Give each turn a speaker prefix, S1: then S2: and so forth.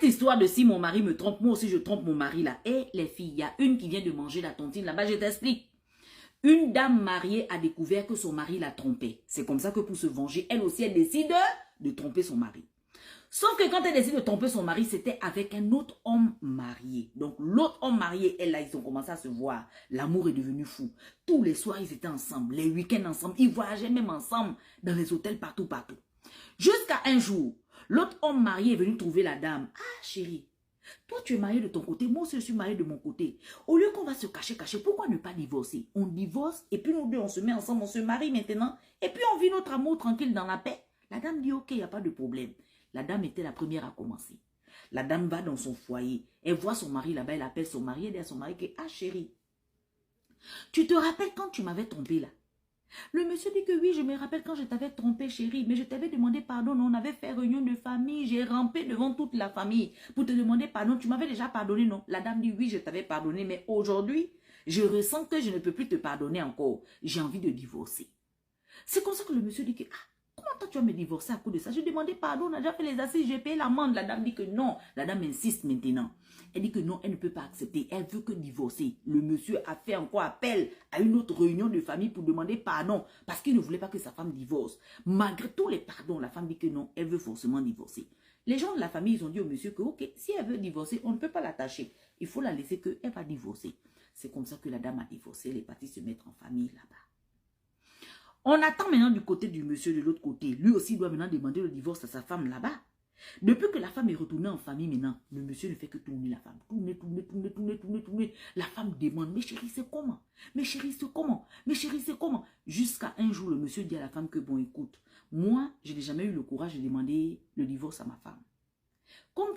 S1: histoire de si mon mari me trompe, moi aussi je trompe mon mari là. Et les filles, il y a une qui vient de manger la tontine là-bas, je t'explique. Une dame mariée a découvert que son mari l'a trompée. C'est comme ça que pour se venger, elle aussi, elle décide de tromper son mari. Sauf que quand elle décide de tromper son mari, c'était avec un autre homme marié. Donc l'autre homme marié, elle là, ils ont commencé à se voir. L'amour est devenu fou. Tous les soirs, ils étaient ensemble. Les week-ends ensemble. Ils voyageaient même ensemble dans les hôtels partout, partout. Jusqu'à un jour, l'autre homme marié est venu trouver la dame. Ah chérie, toi tu es mariée de ton côté, moi aussi je suis mariée de mon côté. Au lieu qu'on va se cacher, pourquoi ne pas divorcer? On divorce et puis nous deux on se met ensemble, on se marie maintenant. Et puis on vit notre amour tranquille dans la paix. La dame dit ok, il n'y a pas de problème. La dame était la première à commencer. La dame va dans son foyer. Elle voit son mari là-bas. Elle appelle son mari. Elle dit à son mari que, ah chérie, tu te rappelles quand tu m'avais trompé là? Le monsieur dit que oui, je me rappelle quand je t'avais trompé chérie. Mais je t'avais demandé pardon. On avait fait réunion de famille. J'ai rampé devant toute la famille pour te demander pardon. Tu m'avais déjà pardonné, non? La dame dit oui, je t'avais pardonné. Mais aujourd'hui, je ressens que je ne peux plus te pardonner encore. J'ai envie de divorcer. C'est comme ça que le monsieur dit que, ah, comment toi tu vas me divorcer à cause de ça? Je demandais pardon, on a déjà fait les assises, j'ai payé l'amende. La dame dit que non. La dame insiste maintenant. Elle dit que non, elle ne peut pas accepter. Elle veut que divorcer. Le monsieur a fait encore appel à une autre réunion de famille pour demander pardon. Parce qu'il ne voulait pas que sa femme divorce. Malgré tous les pardons, la femme dit que non, elle veut forcément divorcer. Les gens de la famille, ils ont dit au monsieur que ok, si elle veut divorcer, on ne peut pas l'attacher. Il faut la laisser qu'elle va divorcer. C'est comme ça que la dame a divorcé. Elle est partie se mettre en famille là-bas. On attend maintenant du côté du monsieur de l'autre côté. Lui aussi doit maintenant demander le divorce à sa femme là-bas. Depuis que la femme est retournée en famille maintenant, le monsieur ne fait que tourner la femme. Tourner. La femme demande, mais chérie, c'est comment? Mais chérie, c'est comment? Mais chérie, c'est comment? Jusqu'à un jour, le monsieur dit à la femme que bon, écoute, moi, je n'ai jamais eu le courage de demander le divorce à ma femme. Comme toi,